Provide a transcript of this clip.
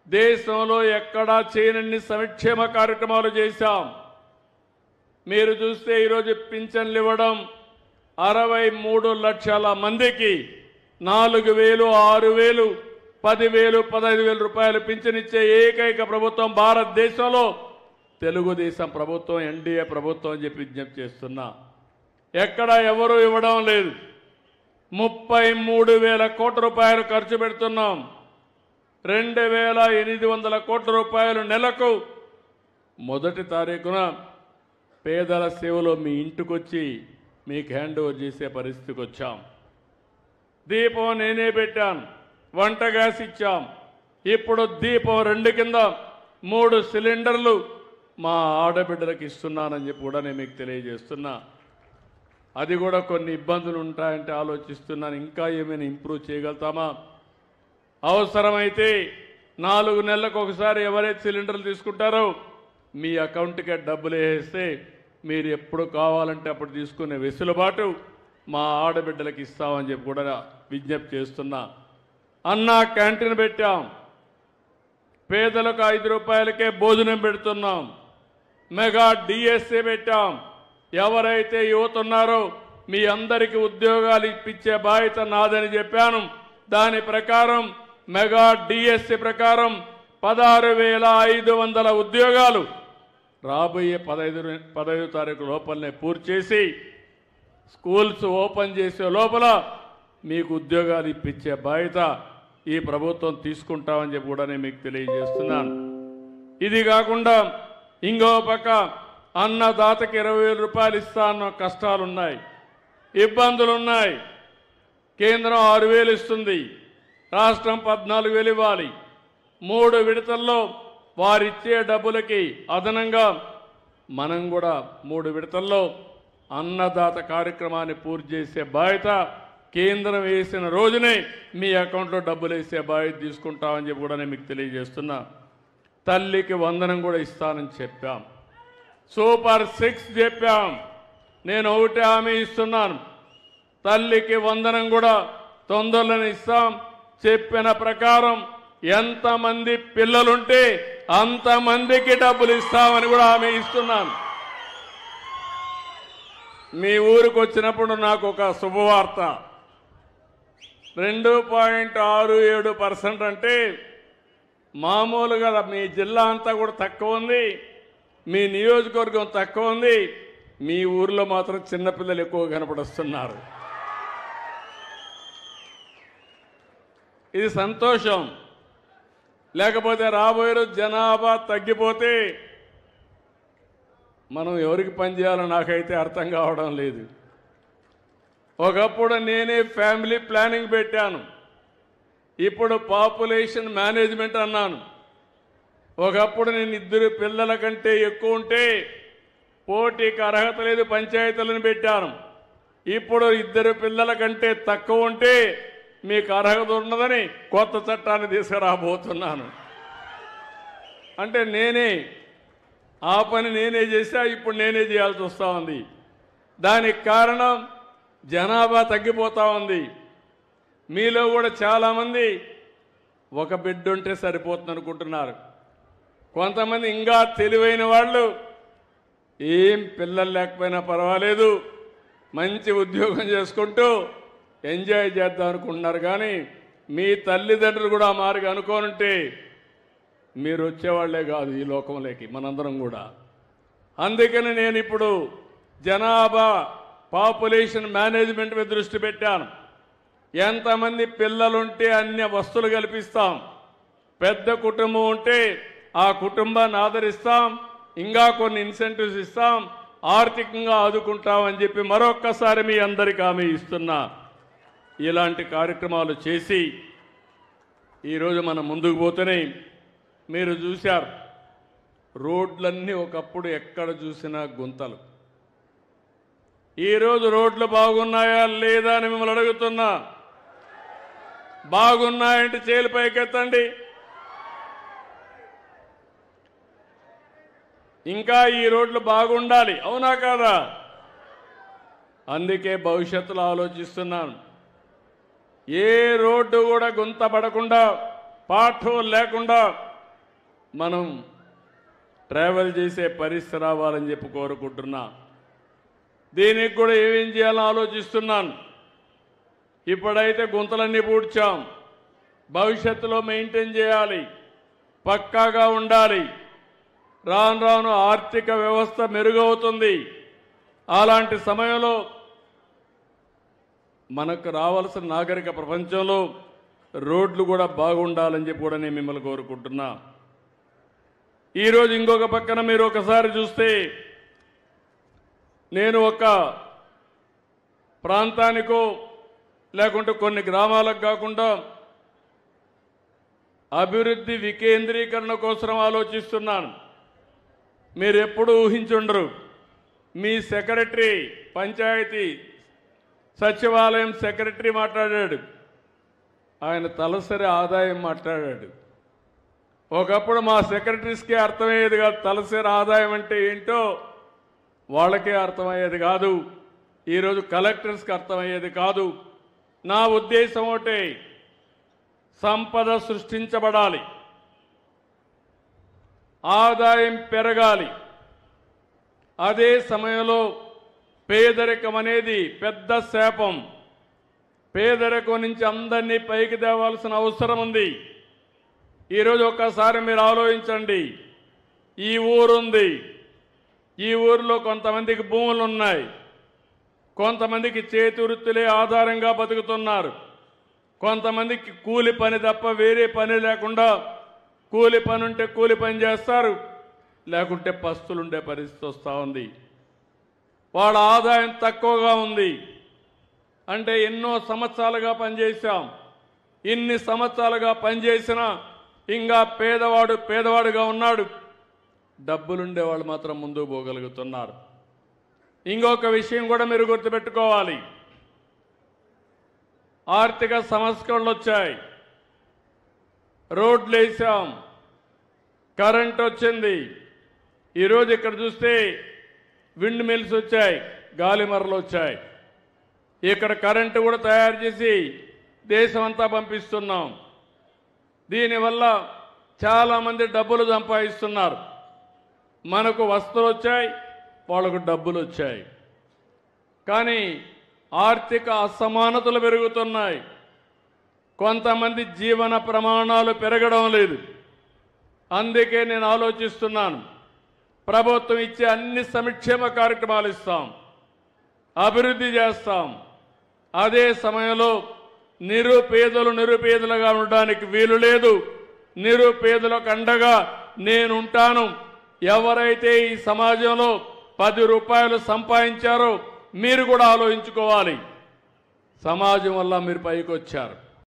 దేశంలో ఎక్కడా చేయనన్ని సంక్షేమ కార్యక్రమాలు చేశాం. మీరు చూస్తే ఈరోజు పింఛన్లు ఇవ్వడం 63 లక్షల మందికి 4,000, 6,000, 10,000, 15,000 రూపాయలు పింఛనిచ్చే ఏకైక ప్రభుత్వం భారతదేశంలో తెలుగుదేశం ప్రభుత్వం, ఎన్డీఏ ప్రభుత్వం అని చెప్పి విజ్ఞప్తి చేస్తున్నా. ఎక్కడ ఎవరు ఇవ్వడం లేదు. 33,000 కోట్ల రూపాయలు ఖర్చు పెడుతున్నాం. 2,800 కోట్ల రూపాయలు నెలకు మొదటి తారీఖున పేదల సేవలో మీ ఇంటికొచ్చి మీకు హ్యాండ్ ఓవర్ చేసే పరిస్థితికి వచ్చాం. దీపం నేనే పెట్టాను, వంట గ్యాస్ ఇచ్చాం. ఇప్పుడు దీపం 2 కింద 3 సిలిండర్లు మా ఆడబిడ్డలకు ఇస్తున్నానని చెప్పి కూడా నేను మీకు తెలియజేస్తున్నా. అది కూడా కొన్ని ఇబ్బందులు ఉంటాయంటే ఆలోచిస్తున్నాను, ఇంకా ఏమైనా ఇంప్రూవ్ చేయగలుగుతామా? అవసరమైతే 4 నెలలకు ఒకసారి ఎవరైతే సిలిండర్లు తీసుకుంటారో మీ అకౌంట్కే డబ్బులు వేస్తే మీరు ఎప్పుడు కావాలంటే అప్పుడు తీసుకునే వెసులుబాటు మా ఆడబిడ్డలకు ఇస్తామని చెప్పి కూడా విజ్ఞప్తి చేస్తున్నా. అన్నా క్యాంటీన్ పెట్టాం. పేదలకు 5 రూపాయలకే భోజనం పెడుతున్నాం. మెగా డిఎస్సీ పెట్టాం. ఎవరైతే యువత ఉన్నారో మీ అందరికీ ఉద్యోగాలు ఇప్పించే బాధ్యత నాదని చెప్పాను. దాని ప్రకారం మెగా డిఎస్సీ ప్రకారం 16,500 ఉద్యోగాలు రాబోయే 15 తారీఖు లోపలనే పూర్తి చేసి స్కూల్స్ ఓపెన్ చేసే లోపల మీకు ఉద్యోగాలు ఇప్పించే బాధ్యత ఈ ప్రభుత్వం తీసుకుంటామని చెప్పి కూడా నేను మీకు తెలియజేస్తున్నాను. ఇది కాకుండా ఇంకో పక్క అన్నదాతకి 20,000 రూపాయలు ఇస్తా అన్న కష్టాలున్నాయి, ఇబ్బందులున్నాయి. కేంద్రం 6,000 ఇస్తుంది, రాష్ట్రం 14,000 ఇవ్వాలి. 3 విడతల్లో వారిచ్చే డబ్బులకి అదనంగా మనం కూడా 3 విడతల్లో అన్నదాత కార్యక్రమాన్ని పూర్తి చేసే బాధ్యత కేంద్రం వేసిన రోజునే మీ అకౌంట్లో డబ్బులు వేసే బాధ్యత తీసుకుంటామని చెప్పి కూడా నేను మీకు తెలియజేస్తున్నా. తల్లికి వందనం కూడా ఇస్తానని చెప్పాం. సూపర్ 6 చెప్పాం. నేను ఒకటే హామీ ఇస్తున్నాను, తల్లికి వందనం కూడా తొందరలోనే ఇస్తాం. చెప్పిన ప్రకారం ఎంతమంది పిల్లలుంటే అంతమందికి డబ్బులు ఇస్తామని కూడా హామీ ఇస్తున్నాను. మీ ఊరికి వచ్చినప్పుడు నాకు ఒక శుభవార్త. 2.67% అంటే మామూలుగా మీ జిల్లా అంతా కూడా తక్కువ ఉంది, మీ నియోజకవర్గం తక్కువ ఉంది, మీ ఊర్లో మాత్రం చిన్నపిల్లలు ఎక్కువ కనపడుస్తున్నారు. ఇది సంతోషం. లేకపోతే రాబోయే రోజు జనాభా తగ్గిపోతే మనం ఎవరికి పనిచేయాలో నాకైతే అర్థం కావడం లేదు. ఒకప్పుడు నేనే ఫ్యామిలీ ప్లానింగ్ పెట్టాను, ఇప్పుడు పాపులేషన్ మేనేజ్మెంట్ అన్నాను. ఒకప్పుడు నేను 2 పిల్లల కంటే ఎక్కువ ఉంటే పోటీకి అర్హత లేదు పంచాయతీలను పెట్టాను. ఇప్పుడు 2 పిల్లల కంటే తక్కువ ఉంటే మీకు అర్హత ఉన్నదని కొత్త చట్టాన్ని తీసుకురాబోతున్నాను. అంటే నేనే ఆ పని నేనే చేశా, ఇప్పుడు నేనే చేయాల్సి వస్తూ ఉంది. దానికి కారణం జనాభా తగ్గిపోతూ ఉంది. మీలో కూడా చాలామంది ఒక బిడ్డ ఉంటే సరిపోతుంది అనుకుంటున్నారు. కొంతమంది ఇంకా తెలివైన వాళ్ళు ఏం పిల్లలు లేకపోయినా పర్వాలేదు, మంచి ఉద్యోగం చేసుకుంటూ ఎంజాయ్ చేద్దాం అనుకుంటున్నారు. కానీ మీ తల్లిదండ్రులు కూడా మారిగా అనుకోనుంటే మీరు వచ్చేవాళ్లే కాదు ఈ లోకంలోకి, మనందరం కూడా. అందుకని నేను ఇప్పుడు జనాభా పాపులేషన్ మేనేజ్మెంట్ మీద దృష్టి పెట్టాను. ఎంతమంది పిల్లలుంటే అన్ని వస్తువులు కల్పిస్తాం. పెద్ద కుటుంబం ఉంటే ఆ కుటుంబాన్ని ఆదరిస్తాం, ఇంకా కొన్ని ఇన్సెంటివ్స్ ఇస్తాం, ఆర్థికంగా ఆదుకుంటామని చెప్పి మరొక్కసారి మీ అందరికీ హామీ ఇస్తున్నా. ఇలాంటి కార్యక్రమాలు చేసి ఈరోజు మనం ముందుకు పోతేనే మీరు చూశారు, రోడ్లన్నీ ఒకప్పుడు ఎక్కడ చూసినా గుంతలు. ఈరోజు రోడ్లు బాగున్నాయా లేదా అని మిమ్మల్ని అడుగుతున్నా. బాగున్నాయంటే చేలు పైకెత్తండి. ఇంకా ఈ రోడ్లు బాగుండాలి, అవునా కాదా? అందుకే భవిష్యత్తులో ఆలోచిస్తున్నాను. ఏ రోడ్డు కూడా గుంత పడకుండా, పాఠం లేకుండా మనం ట్రావెల్ చేసే పరిస్థితి రావాలని చెప్పి కోరుకుంటున్నా. దీనికి కూడా ఏమేం చేయాలో ఆలోచిస్తున్నాను. ఇప్పుడైతే గుంతలన్నీ పూడ్చాం, భవిష్యత్తులో మెయింటైన్ చేయాలి, పక్కాగా ఉండాలి. రాను రాను ఆర్థిక వ్యవస్థ మెరుగవుతుంది. అలాంటి సమయంలో మనకు రావాల్సిన నాగరిక ప్రపంచంలో రోడ్లు కూడా బాగుండాలని చెప్పి కూడా నేను మిమ్మల్ని కోరుకుంటున్నా. ఈరోజు ఇంకొక పక్కన మీరు ఒకసారి చూస్తే, నేను ఒక ప్రాంతానికో లేకుంటే కొన్ని గ్రామాలకు కాకుండా అభివృద్ధి వికేంద్రీకరణ కోసం ఆలోచిస్తున్నాను. మీరు ఎప్పుడు ఊహించుండరు. మీ సెక్రటరీ, పంచాయతీ సచివాలయం సెక్రటరీ మాట్లాడాడు, ఆయన తలసరి ఆదాయం మాట్లాడాడు. ఒకప్పుడు మా సెక్రటరీస్కే అర్థమయ్యేది కాదు తలసరి ఆదాయం అంటే ఏంటో, వాళ్ళకే అర్థమయ్యేది కాదు. ఈరోజు కలెక్టర్స్కి అర్థమయ్యేది కాదు. నా ఉద్దేశం ఒకటే, సంపద సృష్టించబడాలి, ఆదాయం పెరగాలి. అదే సమయంలో పేదరికం అనేది పెద్ద శాపం. పేదరికం నుంచి అందరినీ పైకి తేవాల్సిన అవసరం ఉంది. ఈరోజు ఒక్కసారి మీరు ఆలోచించండి. ఈ ఊరుంది, ఈ ఊరిలో కొంతమందికి భూములు ఉన్నాయి, కొంతమందికి చేతి వృత్తులే ఆధారంగా బతుకుతున్నారు, కొంతమందికి కూలి పని తప్ప వేరే పని లేకుండా కూలి పని ఉంటే కూలి పని చేస్తారు, లేకుంటే పస్తులుండే పరిస్థితి వస్తూ ఉంది. వాళ్ళ ఆదాయం తక్కువగా ఉంది. అంటే ఎన్నో సంవత్సరాలుగా పనిచేశాం, ఇన్ని సంవత్సరాలుగా పనిచేసినా ఇంకా పేదవాడుగా ఉన్నాడు. డబ్బులుండే వాళ్ళు మాత్రం ముందుకు పోగలుగుతున్నారు. ఇంకొక విషయం కూడా మీరు గుర్తుపెట్టుకోవాలి. ఆర్థిక సంస్కరణలు వచ్చాయి, రోడ్లు వేసాం, కరెంట్ వచ్చింది. ఈరోజు ఇక్కడ చూస్తే విండ్ మిల్స్ వచ్చాయి, గాలి మరలు వచ్చాయి. ఇక్కడ కరెంటు కూడా తయారు చేసి దేశమంతా పంపిస్తున్నాం. దీనివల్ల చాలామంది డబ్బులు సంపాదిస్తున్నారు. మనకు వస్తువులు వచ్చాయి, వాళ్ళకు డబ్బులు వచ్చాయి. కానీ ఆర్థిక అసమానతలు పెరుగుతున్నాయి. కొంతమంది జీవన ప్రమాణాలు పెరగడం లేదు. అందుకే నేను ఆలోచిస్తున్నాను, ప్రభుత్వం ఇచ్చే అన్ని సంక్షేమ కార్యక్రమాలు ఇస్తాం, అభివృద్ధి చేస్తాం. అదే సమయంలో నిరుపేదలుగా ఉండడానికి వీలు లేదు. నిరుపేదలకు అండగా నేనుంటాను. ఎవరైతే ఈ సమాజంలో 10 రూపాయలు సంపాదించారో మీరు కూడా ఆలోచించుకోవాలి. సమాజం వల్ల మీరు పైకి వచ్చారు.